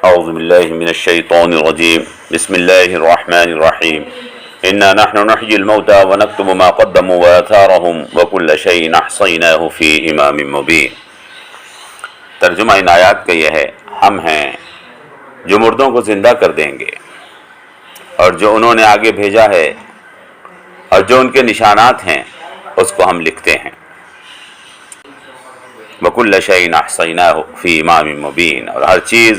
اعوذ باللہ من الشیطان الرجیم بسم اللہ الرحمن الرحیم انا نحن نحیی الموتى ونکتب ما قدموا وآثارهم وکل شیء احصیناہ فی امام مبین۔ ترجمہ ان آیات کا یہ ہے، ہم ہیں جو مردوں کو زندہ کر دیں گے، اور جو انہوں نے آگے بھیجا ہے اور جو ان کے نشانات ہیں اس کو ہم لکھتے ہیں۔ وَكُلَّ شَيْءٍ أَحْصَيْنَاهُ فِي إِمَامٍ مُبِينٍ، اور ہر چیز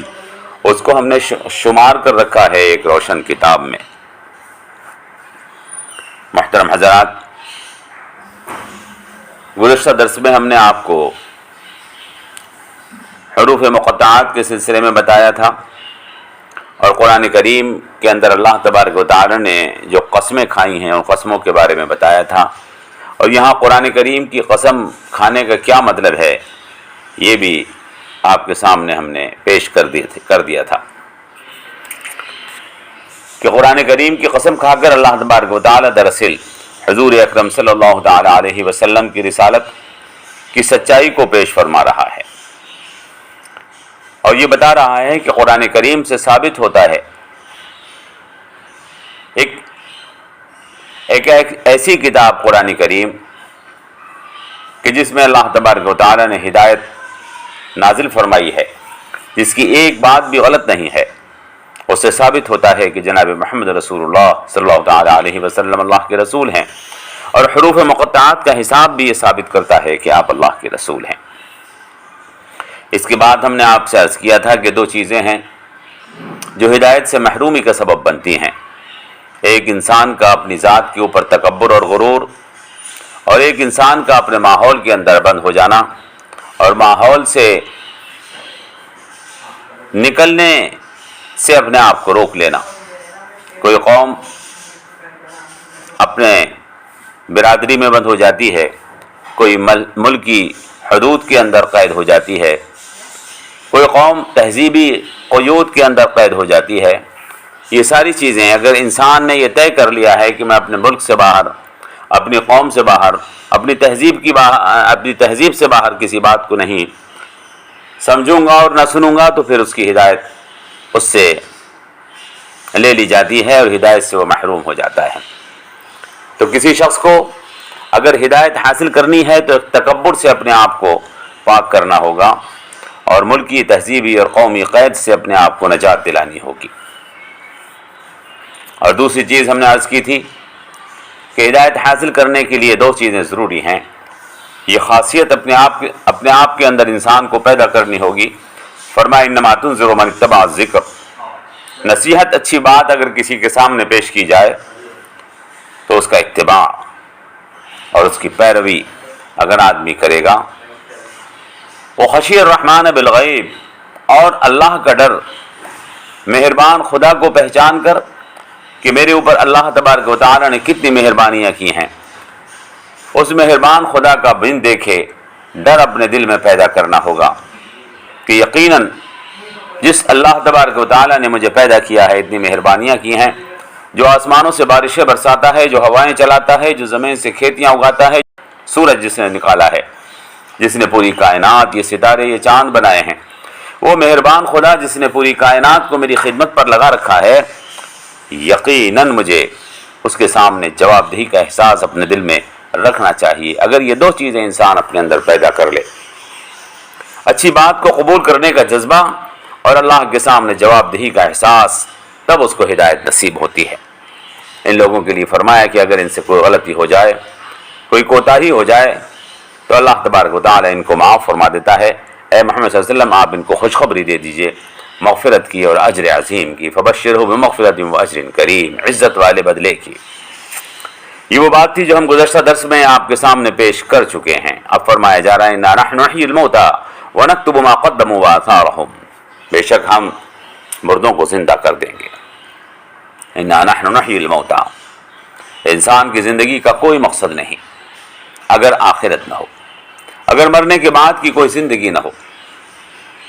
اس کو ہم نے شمار کر رکھا ہے ایک روشن کتاب میں۔ محترم حضرات، گزشتہ درس میں ہم نے آپ کو حروف مقطعات کے سلسلے میں بتایا تھا، اور قرآن کریم کے اندر اللہ تبارک و تعالی نے جو قسمیں کھائی ہیں ان قسموں کے بارے میں بتایا تھا، اور یہاں قرآن کریم کی قسم کھانے کا کیا مطلب ہے یہ بھی آپ کے سامنے ہم نے پیش کر دیا تھا کہ قرآن کریم کی قسم کھا کر اللہ تبارک و تعالی دراصل حضور اکرم صلی اللہ تعالی علیہ وسلم کی رسالت کی سچائی کو پیش فرما رہا ہے، اور یہ بتا رہا ہے کہ قرآن کریم سے ثابت ہوتا ہے ایک ایسی کتاب قرآن کریم کہ جس میں اللہ تبارک و تعالی نے ہدایت نازل فرمائی ہے، جس کی ایک بات بھی غلط نہیں ہے۔ اس سے ثابت ہوتا ہے کہ جناب محمد رسول اللہ صلی اللہ تعالی علیہ وسلم اللہ کے رسول ہیں، اور حروف مقطعات کا حساب بھی یہ ثابت کرتا ہے کہ آپ اللہ کے رسول ہیں۔ اس کے بعد ہم نے آپ سے عرض کیا تھا کہ دو چیزیں ہیں جو ہدایت سے محرومی کا سبب بنتی ہیں، ایک انسان کا اپنی ذات کے اوپر تکبر اور غرور، اور ایک انسان کا اپنے ماحول کے اندر بند ہو جانا اور ماحول سے نکلنے سے اپنے آپ کو روک لینا۔ کوئی قوم اپنے برادری میں بند ہو جاتی ہے، کوئی ملکی حدود کے اندر قید ہو جاتی ہے، کوئی قوم تہذیبی قیود کے اندر قید ہو جاتی ہے۔ یہ ساری چیزیں اگر انسان نے یہ طے کر لیا ہے کہ میں اپنے ملک سے باہر، اپنی قوم سے باہر، اپنی تہذیب سے باہر کسی بات کو نہیں سمجھوں گا اور نہ سنوں گا، تو پھر اس کی ہدایت اس سے لے لی جاتی ہے اور ہدایت سے وہ محروم ہو جاتا ہے۔ تو کسی شخص کو اگر ہدایت حاصل کرنی ہے تو تکبر سے اپنے آپ کو پاک کرنا ہوگا، اور ملکی، تہذیبی اور قومی قید سے اپنے آپ کو نجات دلانی ہوگی۔ اور دوسری چیز ہم نے عرض کی تھی کہ ہدایت حاصل کرنے کے لیے دو چیزیں ضروری ہیں۔ یہ خاصیت اپنے آپ کے اندر انسان کو پیدا کرنی ہوگی۔ فرمایا انما تنذر من اتبع الذکر، نصیحت، اچھی بات اگر کسی کے سامنے پیش کی جائے تو اس کا اتباع اور اس کی پیروی اگر آدمی کرے گا، وہ خشی الرحمن بالغیب، اور اللہ کا ڈر، مہربان خدا کو پہچان کر کہ میرے اوپر اللہ تبارک و تعالی نے کتنی مہربانیاں کی ہیں، اس مہربان خدا کا بن دیکھے ڈر اپنے دل میں پیدا کرنا ہوگا کہ یقیناً جس اللہ تبارک و تعالی نے مجھے پیدا کیا ہے، اتنی مہربانیاں کی ہیں، جو آسمانوں سے بارشیں برساتا ہے، جو ہوائیں چلاتا ہے، جو زمین سے کھیتیاں اگاتا ہے، سورج جس نے نکالا ہے، جس نے پوری کائنات، یہ ستارے، یہ چاند بنائے ہیں، وہ مہربان خدا جس نے پوری کائنات کو میری خدمت پر لگا رکھا ہے، یقیناً مجھے اس کے سامنے جواب دہی کا احساس اپنے دل میں رکھنا چاہیے۔ اگر یہ دو چیزیں انسان اپنے اندر پیدا کر لے، اچھی بات کو قبول کرنے کا جذبہ اور اللہ کے سامنے جواب دہی کا احساس، تب اس کو ہدایت نصیب ہوتی ہے۔ ان لوگوں کے لیے فرمایا کہ اگر ان سے کوئی غلطی ہو جائے، کوئی کوتاہی ہو جائے، تو اللہ تبارک و تعالی ان کو معاف فرما دیتا ہے۔ اے محمد صلی اللہ علیہ وسلم، آپ ان کو خوشخبری دے دیجئے مغفرت کی اور اجر عظیم کی، فبشرہ بمغفرۃ واجر کریم، عزت والے بدلے کی۔ یہ وہ بات تھی جو ہم گزشتہ درس میں آپ کے سامنے پیش کر چکے ہیں۔ اب فرمایا جا رہا ہے انا نحن نحیی الموتى ونکتب ما قدموا وآثارهم، بے شک ہم مردوں کو زندہ کر دیں گے۔ انا نحن نحیی الموتى، انسان کی زندگی کا کوئی مقصد نہیں اگر آخرت نہ ہو، اگر مرنے کے بعد کی کوئی زندگی نہ ہو۔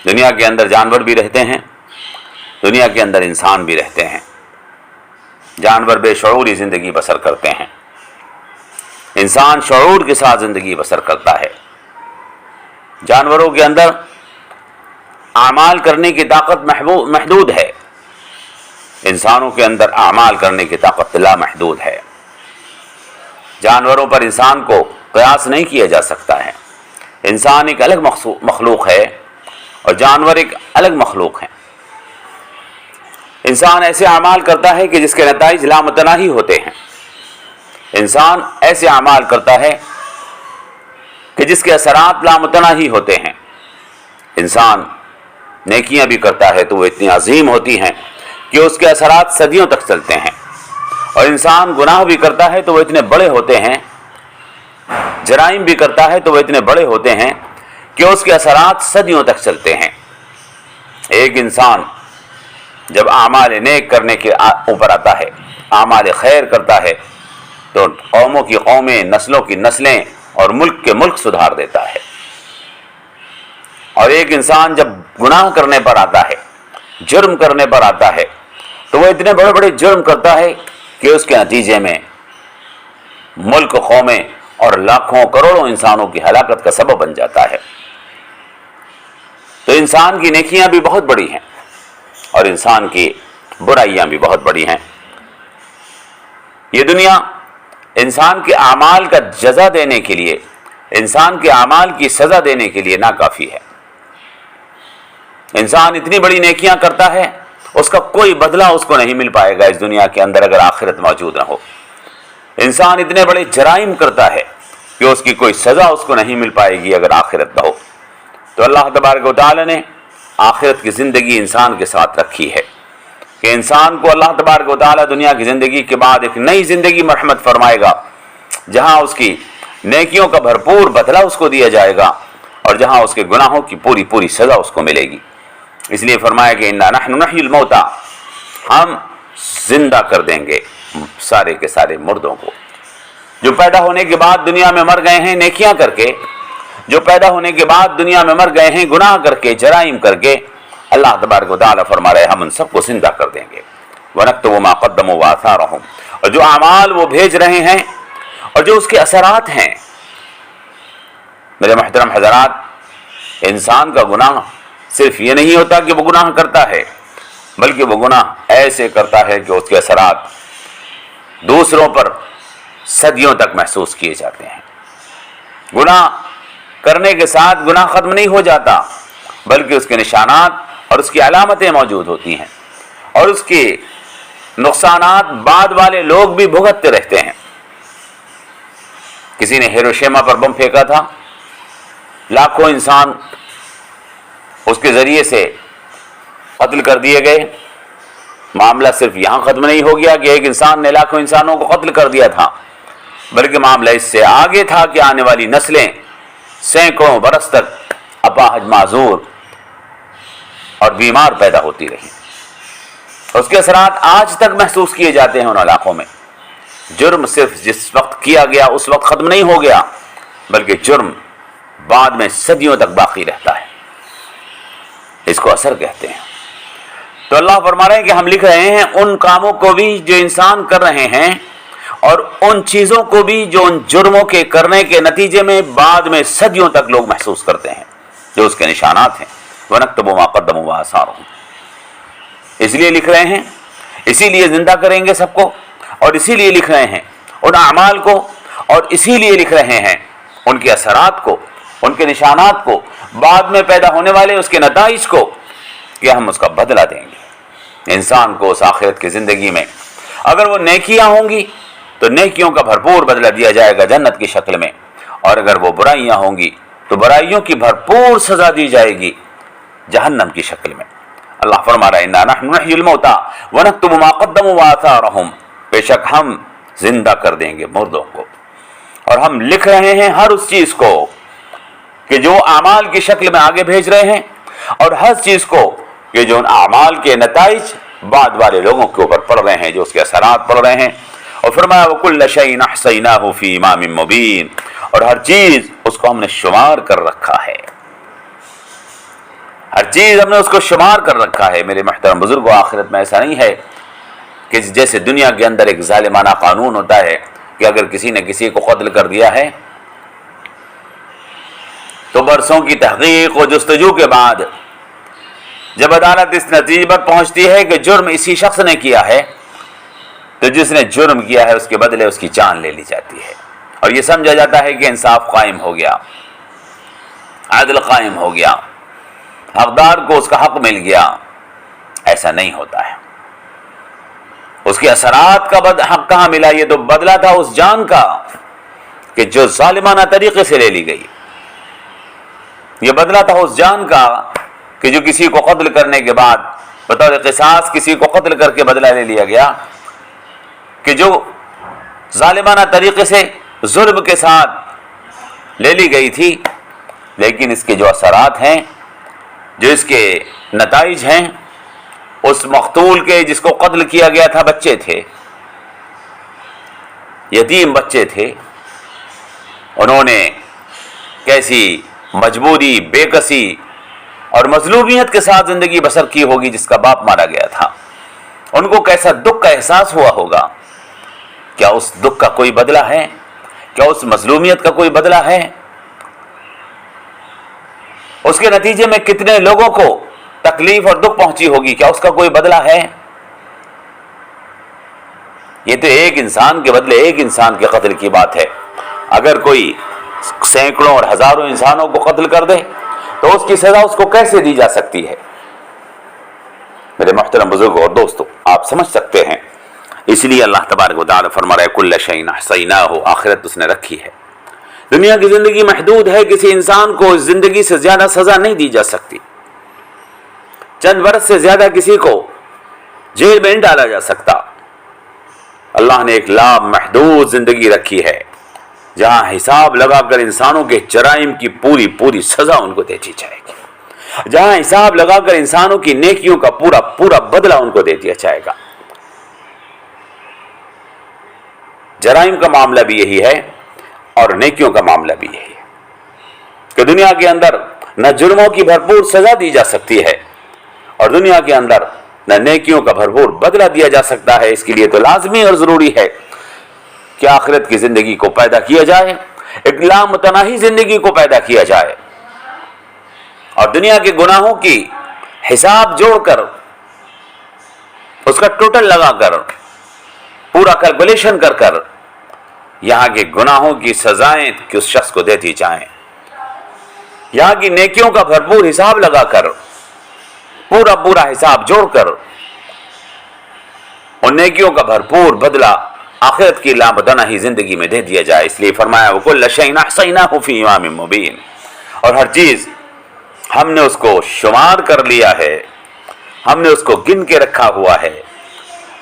دنیا کے اندر جانور بھی رہتے ہیں، دنیا کے اندر انسان بھی رہتے ہیں۔ جانور بے شعوری زندگی بسر کرتے ہیں، انسان شعور کے ساتھ زندگی بسر کرتا ہے۔ جانوروں کے اندر اعمال کرنے کی طاقت محدود ہے، انسانوں کے اندر اعمال کرنے کی طاقت لامحدود ہے۔ جانوروں پر انسان کو قیاس نہیں کیا جا سکتا ہے۔ انسان ایک الگ مخلوق ہے اور جانور ایک الگ مخلوق ہے۔ انسان ایسے اعمال کرتا ہے کہ جس کے نتائج لامتناہی ہوتے ہیں۔ انسان ایسے اعمال کرتا ہے کہ جس کے اثرات لامتناہی ہوتے ہیں۔ انسان نیکیاں بھی کرتا ہے تو وہ اتنی عظیم ہوتی ہیں کہ اس کے اثرات صدیوں تک چلتے ہیں، اور انسان گناہ بھی کرتا ہے تو وہ اتنے بڑے ہوتے ہیں، جرائم بھی کرتا ہے تو وہ اتنے بڑے ہوتے ہیں کہ اس کے اثرات صدیوں تک چلتے ہیں۔ ایک انسان جب اعمال نیک کرنے کے اوپر آتا ہے، اعمال خیر کرتا ہے، تو قوموں کی قومیں، نسلوں کی نسلیں اور ملک کے ملک سدھار دیتا ہے۔ اور ایک انسان جب گناہ کرنے پر آتا ہے، جرم کرنے پر آتا ہے، تو وہ اتنے بڑے بڑے جرم کرتا ہے کہ اس کے نتیجے میں ملک، قومیں اور لاکھوں کروڑوں انسانوں کی ہلاکت کا سبب بن جاتا ہے۔ تو انسان کی نیکیاں بھی بہت بڑی ہیں اور انسان کی برائیاں بھی بہت بڑی ہیں۔ یہ دنیا انسان کے اعمال کا جزا دینے کے لیے، انسان کے اعمال کی سزا دینے کے لیے ناکافی ہے۔ انسان اتنی بڑی نیکیاں کرتا ہے، اس کا کوئی بدلہ اس کو نہیں مل پائے گا اس دنیا کے اندر اگر آخرت موجود نہ ہو۔ انسان اتنے بڑے جرائم کرتا ہے کہ اس کی کوئی سزا اس کو نہیں مل پائے گی اگر آخرت نہ ہو۔ تو اللہ تبارک و تعالی نے آخرت کی زندگی انسان کے ساتھ رکھی ہے کہ انسان کو اللہ تبارک و تعالی دنیا کی زندگی کے بعد ایک نئی زندگی مرحمت فرمائے گا، جہاں اس کی نیکیوں کا بھرپور بدلہ اس کو دیا جائے گا اور جہاں اس کے گناہوں کی پوری پوری سزا اس کو ملے گی۔ اس لیے فرمایا کہ انا نحن نحیی الموتى، ہم زندہ کر دیں گے سارے کے سارے مردوں کو جو پیدا ہونے کے بعد دنیا میں مر گئے ہیں نیکیاں کر کے، جو پیدا ہونے کے بعد دنیا میں مر گئے ہیں گناہ کر کے، جرائم کر کے۔ اللہ تبارک و تعالی فرما رہے ہم ان سب کو زندہ کر دیں گے۔ وَنَكْتُبُ مَا قَدَّمُوا وَآثَارَهُمْ، اور جو اعمال وہ بھیج رہے ہیں اور جو اس کے اثرات ہیں۔ میرے محترم حضرات، انسان کا گناہ صرف یہ نہیں ہوتا کہ وہ گناہ کرتا ہے، بلکہ وہ گناہ ایسے کرتا ہے کہ اس کے اثرات دوسروں پر صدیوں تک محسوس کیے جاتے ہیں۔ گناہ کرنے کے ساتھ گناہ ختم نہیں ہو جاتا، بلکہ اس کے نشانات اور اس کی علامتیں موجود ہوتی ہیں، اور اس کے نقصانات بعد والے لوگ بھی بھگتتے رہتے ہیں۔ کسی نے ہیروشیما پر بم پھینکا تھا، لاکھوں انسان اس کے ذریعے سے قتل کر دیے گئے۔ معاملہ صرف یہاں ختم نہیں ہو گیا کہ ایک انسان نے لاکھوں انسانوں کو قتل کر دیا تھا، بلکہ معاملہ اس سے آگے تھا کہ آنے والی نسلیں سینکڑوں برس تک اپاہج، معذور اور بیمار پیدا ہوتی رہی۔ اس کے اثرات آج تک محسوس کیے جاتے ہیں ان علاقوں میں۔ جرم صرف جس وقت کیا گیا اس وقت ختم نہیں ہو گیا، بلکہ جرم بعد میں صدیوں تک باقی رہتا ہے۔ اس کو اثر کہتے ہیں۔ تو اللہ فرما رہے ہیں کہ ہم لکھ رہے ہیں ان کاموں کو بھی جو انسان کر رہے ہیں، اور ان چیزوں کو بھی جو ان جرموں کے کرنے کے نتیجے میں بعد میں صدیوں تک لوگ محسوس کرتے ہیں، جو اس کے نشانات ہیں۔ وَنَكْتُبُ مَا قَدَّمُوا وَآثَارَهُمْ، اس لیے لکھ رہے ہیں، اسی لیے زندہ کریں گے سب کو، اور اسی لیے لکھ رہے ہیں ان اعمال کو، اور اسی لیے لکھ رہے ہیں ان کے اثرات کو، ان کے نشانات کو، بعد میں پیدا ہونے والے اس کے نتائج کو، کہ ہم اس کا بدلہ دیں گے انسان کو اس آخرت کی زندگی میں۔ اگر وہ نیکیاں ہوں گی تو نیکیوں کا بھرپور بدلہ دیا جائے گا جنت کی شکل میں، اور اگر وہ برائیاں ہوں گی تو برائیوں کی بھرپور سزا دی جائے گی جہنم کی شکل میں۔ اللہ فرما رہا ہے انا نحن نحیی الموتى ونکتب ما قدموا وآثارهم، بے شک ہم زندہ کر دیں گے مردوں کو، اور ہم لکھ رہے ہیں ہر اس چیز کو کہ جو اعمال کی شکل میں آگے بھیج رہے ہیں، اور ہر چیز کو کہ جو ان اعمال کے نتائج بعد والے لوگوں کے اوپر پڑ رہے ہیں، جو اس کے اثرات پڑ رہے ہیں۔ اور فرمایا وَكُلَّ شَيْءٍ أَحْصَيْنَاهُ فِي إِمَامٍ مُّبِينٍ، اور ہر چیز اس کو ہم نے شمار کر رکھا ہے، ہر چیز ہم نے اس کو شمار کر رکھا ہے۔ میرے محترم بزرگوں، آخرت میں ایسا نہیں ہے کہ جیسے دنیا کے اندر ایک ظالمانہ قانون ہوتا ہے کہ اگر کسی نے کسی کو قتل کر دیا ہے تو برسوں کی تحقیق و جستجو کے بعد جب عدالت اس نتیجے پر پہنچتی ہے کہ جرم اسی شخص نے کیا ہے تو جس نے جرم کیا ہے اس کے بدلے اس کی جان لے لی جاتی ہے، اور یہ سمجھا جاتا ہے کہ انصاف قائم ہو گیا، عدل قائم ہو گیا، حقدار کو اس کا حق مل گیا۔ ایسا نہیں ہوتا ہے۔ اس کے اثرات کا حق کہاں ملا؟ یہ تو بدلہ تھا اس جان کا کہ جو ظالمانہ طریقے سے لے لی گئی، یہ بدلہ تھا اس جان کا کہ جو کسی کو قتل کرنے کے بعد بطور قصاص کسی کو قتل کر کے بدلہ لے لیا گیا، کہ جو ظالمانہ طریقے سے ظلم کے ساتھ لے لی گئی تھی، لیکن اس کے جو اثرات ہیں، جو اس کے نتائج ہیں، اس مقتول کے جس کو قتل کیا گیا تھا بچے تھے، یتیم بچے تھے، انہوں نے کیسی مجبوری، بے کسی اور مظلومیت کے ساتھ زندگی بسر کی ہوگی جس کا باپ مارا گیا تھا۔ ان کو کیسا دکھ کا احساس ہوا ہوگا۔ کیا اس دکھ کا کوئی بدلہ ہے؟ کیا اس مظلومیت کا کوئی بدلہ ہے؟ اس کے نتیجے میں کتنے لوگوں کو تکلیف اور دکھ پہنچی ہوگی، کیا اس کا کوئی بدلہ ہے؟ یہ تو ایک انسان کے بدلے ایک انسان کے قتل کی بات ہے۔ اگر کوئی سینکڑوں اور ہزاروں انسانوں کو قتل کر دے تو اس کی سزا اس کو کیسے دی جا سکتی ہے؟ میرے محترم بزرگوں اور دوستو، آپ سمجھ سکتے ہیں۔ اس لیے اللہ تبارک و تعالی فرما رہا ہے کل شیء احصیناہ، آخرت اس نے رکھی ہے۔ دنیا کی زندگی محدود ہے، کسی انسان کو اس زندگی سے زیادہ سزا نہیں دی جا سکتی، چند برس سے زیادہ کسی کو جیل میں نہیں ڈالا جا سکتا۔ اللہ نے ایک لامحدود زندگی رکھی ہے جہاں حساب لگا کر انسانوں کے جرائم کی پوری پوری سزا ان کو دے دی جائے گی، جہاں حساب لگا کر انسانوں کی نیکیوں کا پورا پورا بدلہ ان کو دے دیا جائے گا۔ جرائم کا معاملہ بھی یہی ہے اور نیکیوں کا معاملہ بھی یہی ہے کہ دنیا کے اندر نہ جرموں کی بھرپور سزا دی جا سکتی ہے اور دنیا کے اندر نہ نیکیوں کا بھرپور بدلہ دیا جا سکتا ہے۔ اس کے لیے تو لازمی اور ضروری ہے کہ آخرت کی زندگی کو پیدا کیا جائے، ایک لامتناہی زندگی کو پیدا کیا جائے، اور دنیا کے گناہوں کی حساب جوڑ کر، اس کا ٹوٹل لگا کر، پورا کیلکولیشن کر کر یہاں کے گناہوں کی سزائیں اس شخص کو دیتی جائیں، یہاں کی نیکیوں کا بھرپور حساب لگا کر، پورا پورا حساب جوڑ کر ان نیکیوں کا بھرپور بدلہ آخرت کی لامتناہی زندگی میں دے دیا جائے۔ اس لیے فرمایا وَكُلَّ شَيْءٍ أَحْصَيْنَاهُ فِي إِمَامٍ مُبِينٍ، اور ہر چیز ہم نے اس کو شمار کر لیا ہے، ہم نے اس کو گن کے رکھا ہوا ہے،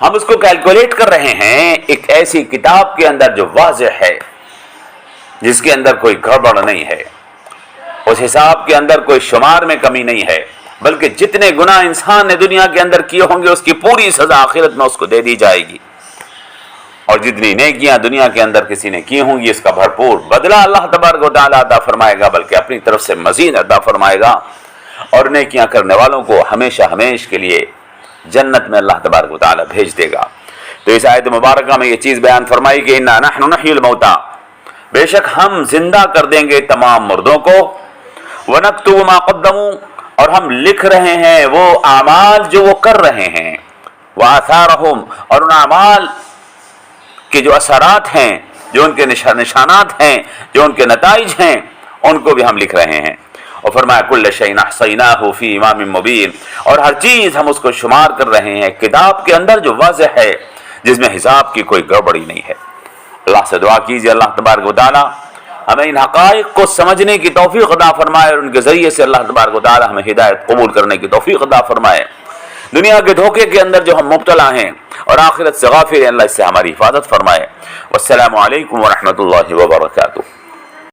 ہم اس کو کیلکولیٹ کر رہے ہیں ایک ایسی کتاب کے اندر جو واضح ہے، جس کے اندر کوئی گڑبڑ نہیں ہے، اس حساب کے اندر کوئی شمار میں کمی نہیں ہے، بلکہ جتنے گناہ انسان نے دنیا کے اندر کیے ہوں گے اس کی پوری سزا آخرت میں اس کو دے دی جائے گی، اور جتنی نیکیاں دنیا کے اندر کسی نے کی ہوں گی اس کا بھرپور بدلہ اللہ تبارک و تعالیٰ عطا فرمائے گا، بلکہ اپنی طرف سے مزید عطا فرمائے گا، اور نیکیاں کرنے والوں کو ہمیشہ ہمیشہ کے لیے جنت میں اللہ تبارک و تعالیٰ بھیج دے گا۔ تو اس آیت مبارکہ میں یہ چیز بیان فرمائی کہ اِنَّا نَحْنُ نُحْيِي الْمَوْتَىٰ، بے شک ہم زندہ کر دیں گے تمام مردوں کو، وَنَكْتُبُ مَا قَدَّمُوا، اور ہم لکھ رہے ہیں وہ اعمال جو وہ کر رہے ہیں، وَآثَارَهُمْ، اور ان اعمال کے جو اثرات ہیں، جو ان کے نشانات ہیں، جو ان کے نتائج ہیں، ان کو بھی ہم لکھ رہے ہیں۔ اور فرمایا کل شیء احصیناہ فی امام مبین، اور ہر چیز ہم اس کو شمار کر رہے ہیں کتاب کے اندر جو واضح ہے، جس میں حساب کی کوئی گڑبڑی نہیں ہے۔ اللہ سے دعا کیجیے اللہ تبارک و تعالی ہمیں ان حقائق کو سمجھنے کی توفیق عطا فرمائے، اور ان کے ذریعے سے اللہ تبارک و تعالی ہمیں ہدایت قبول کرنے کی توفیق عطا فرمائے۔ دنیا کے دھوکے کے اندر جو ہم مبتلا ہیں اور آخرت سے غافل ہیں، اللہ اس سے ہماری حفاظت فرمائے۔ والسلام علیکم ورحمۃ اللہ وبرکاتہ۔